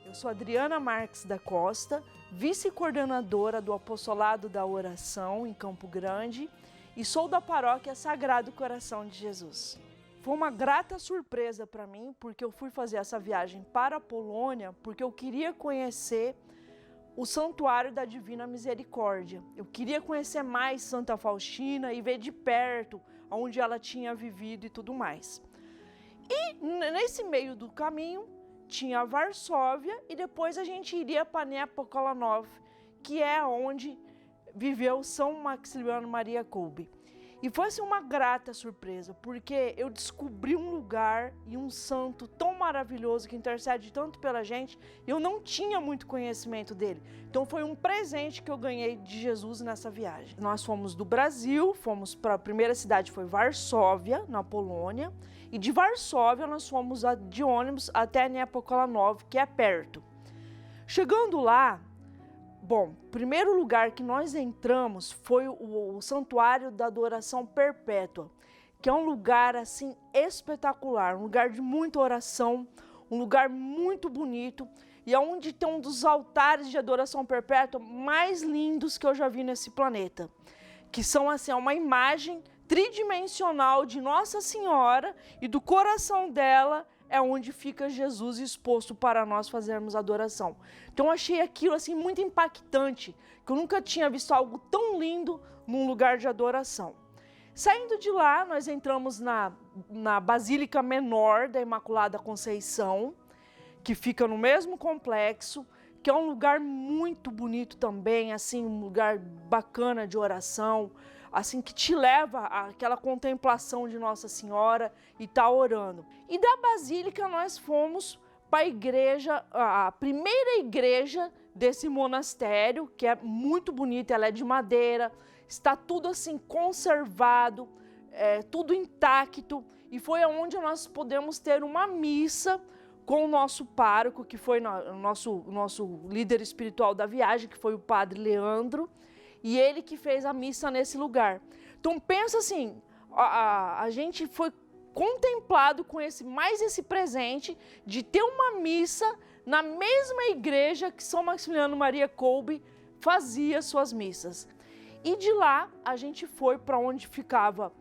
Eu sou Adriana Marques da Costa, vice-coordenadora do Apostolado da Oração em Campo Grande e sou da Paróquia Sagrado Coração de Jesus. Foi uma grata surpresa para mim, porque eu fui fazer essa viagem para a Polônia, porque eu queria conhecer o Santuário da Divina Misericórdia. Eu queria conhecer mais Santa Faustina e ver de perto onde ela tinha vivido e tudo mais. E nesse meio do caminho tinha Varsóvia e depois a gente iria para Niepokalanów, que é onde viveu São Maximiliano Maria Kolbe. E foi assim, uma grata surpresa, porque eu descobri um lugar e um santo tão maravilhoso que intercede tanto pela gente, e eu não tinha muito conhecimento dele. Então foi um presente que eu ganhei de Jesus nessa viagem. Nós fomos do Brasil, fomos para a primeira cidade, foi Varsóvia, na Polônia, e de Varsóvia nós fomos de ônibus até Niepokalanów, que é perto. Chegando lá, bom, o primeiro lugar que nós entramos foi o Santuário da Adoração Perpétua, que é um lugar assim espetacular, um lugar de muita oração, um lugar muito bonito e é onde tem um dos altares de adoração perpétua mais lindos que eu já vi nesse planeta, que são assim, uma imagem tridimensional de Nossa Senhora e do coração dela é onde fica Jesus exposto para nós fazermos adoração. Então eu achei aquilo assim muito impactante, que eu nunca tinha visto algo tão lindo num lugar de adoração. Saindo de lá, nós entramos na Basílica Menor da Imaculada Conceição, que fica no mesmo complexo, que é um lugar muito bonito também, assim, um lugar bacana de oração, assim, que te leva àquela contemplação de Nossa Senhora e tá orando. E da Basílica nós fomos para a igreja, a primeira igreja desse monastério, que é muito bonita, ela é de madeira, está tudo assim conservado, tudo intacto, e foi onde nós podemos ter uma missa com o nosso pároco, que foi o nosso líder espiritual da viagem, que foi o Padre Leandro, e ele que fez a missa nesse lugar. Então pensa assim, a gente foi contemplado com mais esse presente de ter uma missa na mesma igreja que São Maximiliano Maria Kolbe fazia suas missas. E de lá a gente foi para onde ficava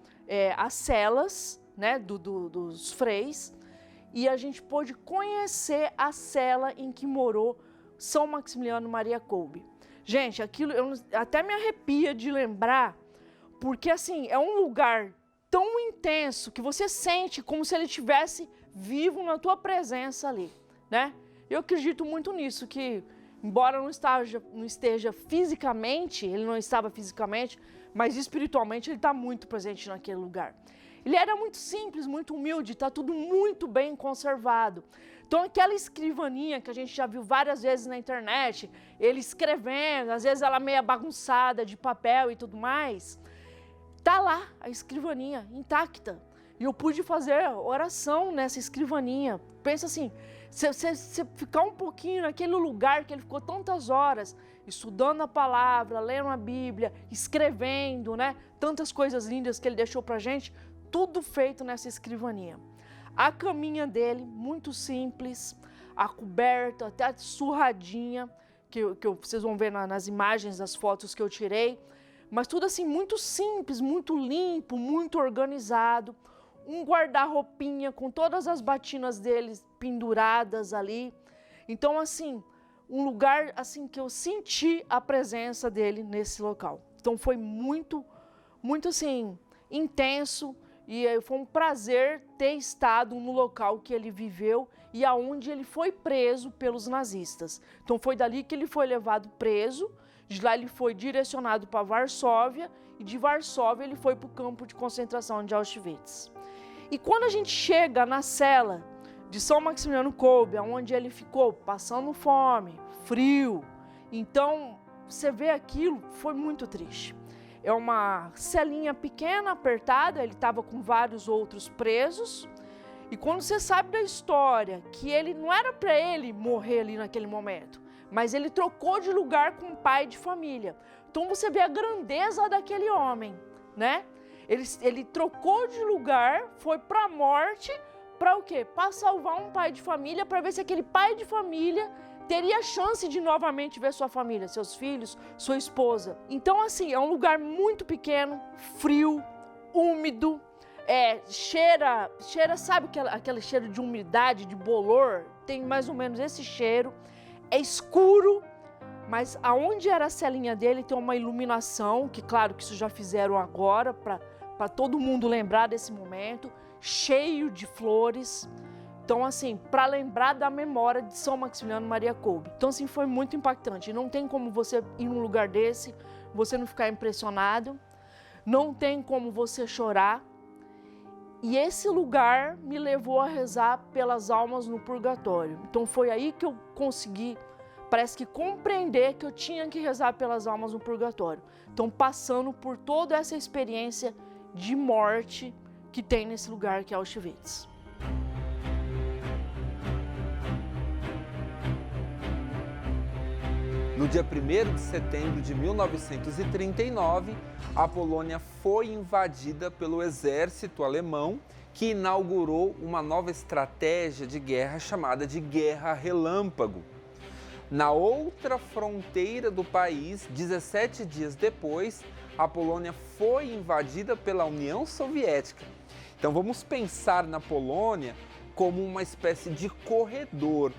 as celas, né, dos freis, e a gente pôde conhecer a cela em que morou São Maximiliano Maria Kolbe. Gente, aquilo até me arrepia de lembrar, porque assim, é um lugar tão intenso que você sente como se ele estivesse vivo na tua presença ali, né? Eu acredito muito nisso, que embora não esteja fisicamente, ele não estava fisicamente, mas espiritualmente ele está muito presente naquele lugar. Ele era muito simples, muito humilde, está tudo muito bem conservado. Então aquela escrivaninha que a gente já viu várias vezes na internet, ele escrevendo, às vezes ela meia bagunçada de papel e tudo mais, tá lá a escrivaninha intacta. E eu pude fazer oração nessa escrivaninha. Pensa assim, você ficar um pouquinho naquele lugar que ele ficou tantas horas, estudando a palavra, lendo a Bíblia, escrevendo, né? Tantas coisas lindas que ele deixou pra gente, tudo feito nessa escrivaninha. A caminha dele, muito simples, a coberta até surradinha, que vocês vão ver nas imagens, das fotos que eu tirei, mas tudo assim muito simples, muito limpo, muito organizado, um guarda-roupinha com todas as batinas deles penduradas ali. Então assim, um lugar assim que eu senti a presença dele nesse local. Então foi muito, muito assim, intenso. E foi um prazer ter estado no local que ele viveu e aonde ele foi preso pelos nazistas. Então foi dali que ele foi levado preso, de lá ele foi direcionado para Varsóvia e de Varsóvia ele foi para o campo de concentração de Auschwitz. E quando a gente chega na cela de São Maximiliano Kolbe, onde ele ficou passando fome, frio, então você vê aquilo, foi muito triste. É uma celinha pequena, apertada, ele estava com vários outros presos. E quando você sabe da história, que ele não era para ele morrer ali naquele momento, mas ele trocou de lugar com um pai de família. Então você vê a grandeza daquele homem, né? Ele trocou de lugar, foi para a morte, para o quê? Para salvar um pai de família, para ver se aquele pai de família teria chance de novamente ver sua família, seus filhos, sua esposa. Então, assim, é um lugar muito pequeno, frio, úmido, cheira, sabe aquele cheiro de umidade, de bolor? Tem mais ou menos esse cheiro. É escuro, mas aonde era a celinha dele tem uma iluminação, que claro que isso já fizeram agora, para todo mundo lembrar desse momento, cheio de flores. Então, assim, para lembrar da memória de São Maximiliano Maria Kolbe. Então, assim, foi muito impactante. Não tem como você ir num lugar desse, você não ficar impressionado. Não tem como você chorar. E esse lugar me levou a rezar pelas almas no purgatório. Então, foi aí que eu consegui, parece que compreender que eu tinha que rezar pelas almas no purgatório. Então, passando por toda essa experiência de morte que tem nesse lugar que é Auschwitz. No dia 1º de setembro de 1939, a Polônia foi invadida pelo exército alemão, que inaugurou uma nova estratégia de guerra chamada de Guerra Relâmpago. Na outra fronteira do país, 17 dias depois, a Polônia foi invadida pela União Soviética. Então vamos pensar na Polônia como uma espécie de corredor.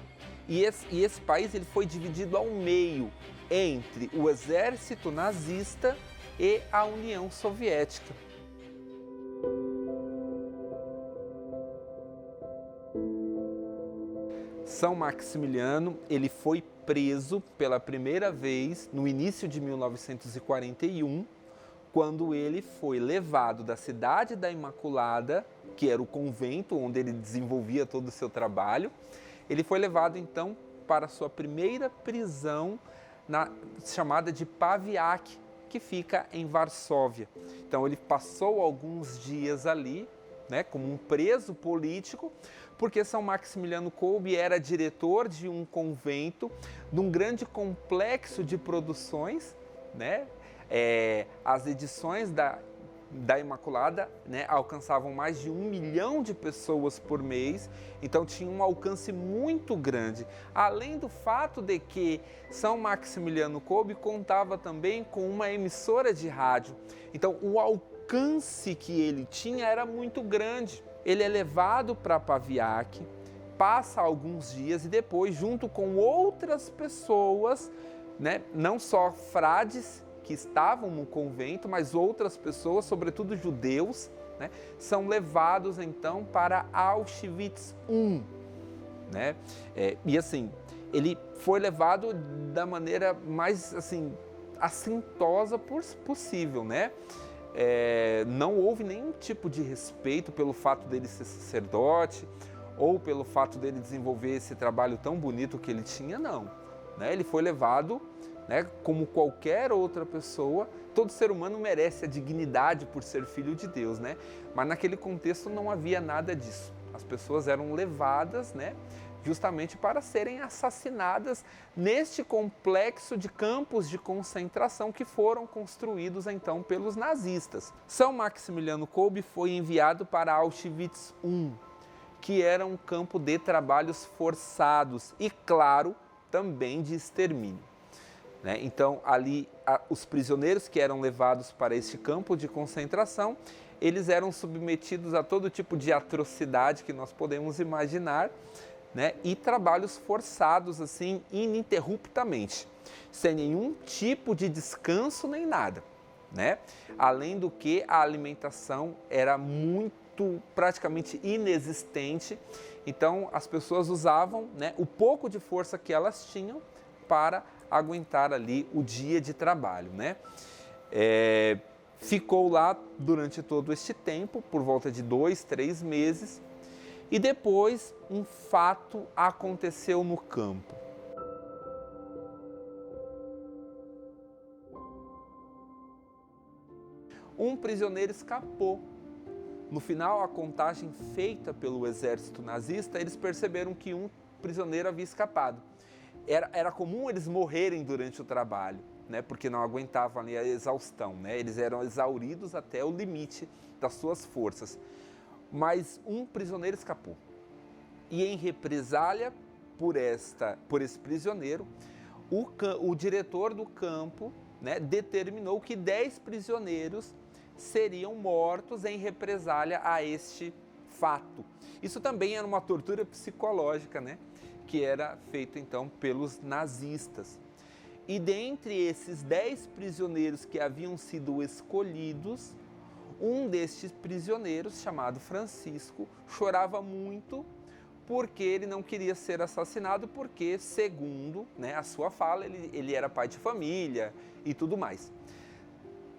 E esse país ele foi dividido ao meio entre o exército nazista e a União Soviética. São Maximiliano ele foi preso pela primeira vez no início de 1941, quando ele foi levado da cidade da Imaculada, que era o convento onde ele desenvolvia todo o seu trabalho. Ele foi levado, então, para a sua primeira prisão, chamada de Pawiak, que fica em Varsóvia. Então, ele passou alguns dias ali, né, como um preso político, porque São Maximiliano Kolbe era diretor de um convento, de um grande complexo de produções, né? As edições da Imaculada, né, alcançavam mais de 1 milhão de pessoas por mês, então tinha um alcance muito grande. Além do fato de que São Maximiliano Kolbe contava também com uma emissora de rádio, então o alcance que ele tinha era muito grande. Ele é levado para Pawiak, passa alguns dias e depois, junto com outras pessoas, né, não só frades que estavam no convento, mas outras pessoas, sobretudo judeus, né, são levados então para Auschwitz I, né? E assim, ele foi levado da maneira mais assim assintosa possível, né? Não houve nenhum tipo de respeito pelo fato dele ser sacerdote ou pelo fato dele desenvolver esse trabalho tão bonito que ele tinha, não, né? Ele foi levado, né, como qualquer outra pessoa. Todo ser humano merece a dignidade por ser filho de Deus, né? Mas naquele contexto não havia nada disso. As pessoas eram levadas, né, justamente para serem assassinadas neste complexo de campos de concentração que foram construídos então pelos nazistas. São Maximiliano Kolbe foi enviado para Auschwitz I, que era um campo de trabalhos forçados e, claro, também de extermínio. Então, ali, os prisioneiros que eram levados para este campo de concentração, eles eram submetidos a todo tipo de atrocidade que nós podemos imaginar, né? E trabalhos forçados, assim, ininterruptamente, sem nenhum tipo de descanso nem nada, né? Além do que a alimentação era praticamente inexistente, então as pessoas usavam, né, o pouco de força que elas tinham para aguentar ali o dia de trabalho, né? Ficou lá durante todo este tempo, por volta de 2, 3 meses, e depois um fato aconteceu no campo. Um prisioneiro escapou. No final, a contagem feita pelo exército nazista, eles perceberam que um prisioneiro havia escapado. Era comum eles morrerem durante o trabalho, né, porque não aguentavam ali a exaustão, né, eles eram exauridos até o limite das suas forças. Mas um prisioneiro escapou. E em represália, por esse prisioneiro, o diretor do campo, né, determinou que 10 prisioneiros seriam mortos em represália a este fato. Isso também era uma tortura psicológica, né, que era feito então pelos nazistas. E dentre esses 10 prisioneiros que haviam sido escolhidos, um destes prisioneiros, chamado Francisco, chorava muito porque ele não queria ser assassinado, porque, segundo, né, a sua fala, ele era pai de família e tudo mais.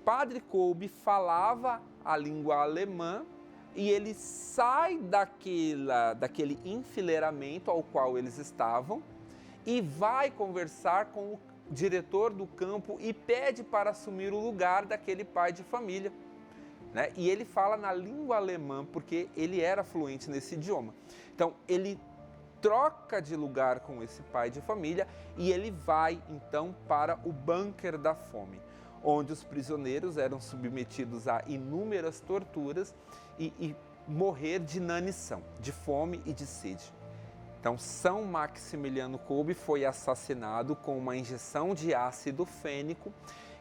Padre Kolbe falava a língua alemã e ele sai daquele enfileiramento ao qual eles estavam e vai conversar com o diretor do campo e pede para assumir o lugar daquele pai de família. Né? E ele fala na língua alemã, porque ele era fluente nesse idioma. Então, ele troca de lugar com esse pai de família e ele vai, então, para o bunker da fome, onde os prisioneiros eram submetidos a inúmeras torturas e morrer de inanição, de fome e de sede. Então, São Maximiliano Kolbe foi assassinado com uma injeção de ácido fênico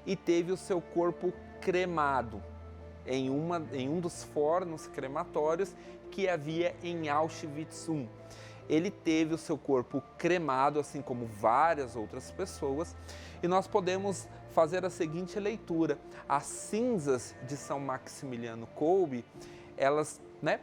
e teve o seu corpo cremado em um dos fornos crematórios que havia em Auschwitz I. Ele teve o seu corpo cremado, assim como várias outras pessoas, e nós podemos fazer a seguinte leitura. As cinzas de São Maximiliano Kolbe, elas, né,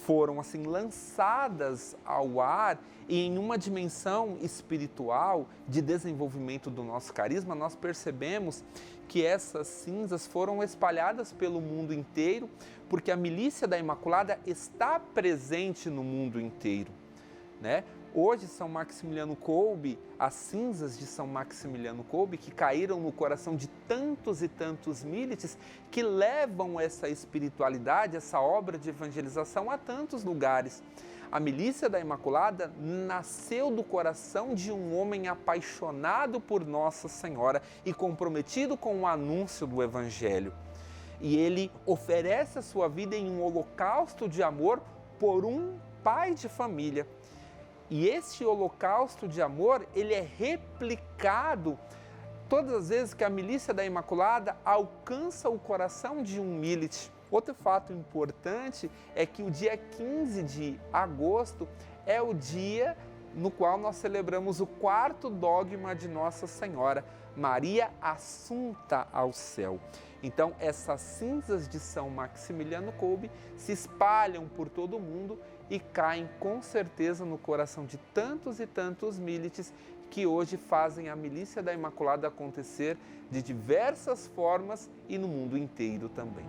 foram assim lançadas ao ar e em uma dimensão espiritual de desenvolvimento do nosso carisma, nós percebemos que essas cinzas foram espalhadas pelo mundo inteiro, porque a milícia da Imaculada está presente no mundo inteiro, né? Hoje, São Maximiliano Kolbe, as cinzas de São Maximiliano Kolbe, que caíram no coração de tantos e tantos milites, que levam essa espiritualidade, essa obra de evangelização a tantos lugares. A milícia da Imaculada nasceu do coração de um homem apaixonado por Nossa Senhora e comprometido com o anúncio do Evangelho. E ele oferece a sua vida em um holocausto de amor por um pai de família. E esse holocausto de amor, ele é replicado todas as vezes que a milícia da Imaculada alcança o coração de um milite. Outro fato importante é que o dia 15 de agosto é o dia no qual nós celebramos o 4º dogma de Nossa Senhora, Maria Assunta ao céu. Então, essas cinzas de São Maximiliano Kolbe se espalham por todo o mundo e caem com certeza no coração de tantos e tantos milites que hoje fazem a milícia da Imaculada acontecer de diversas formas e no mundo inteiro também.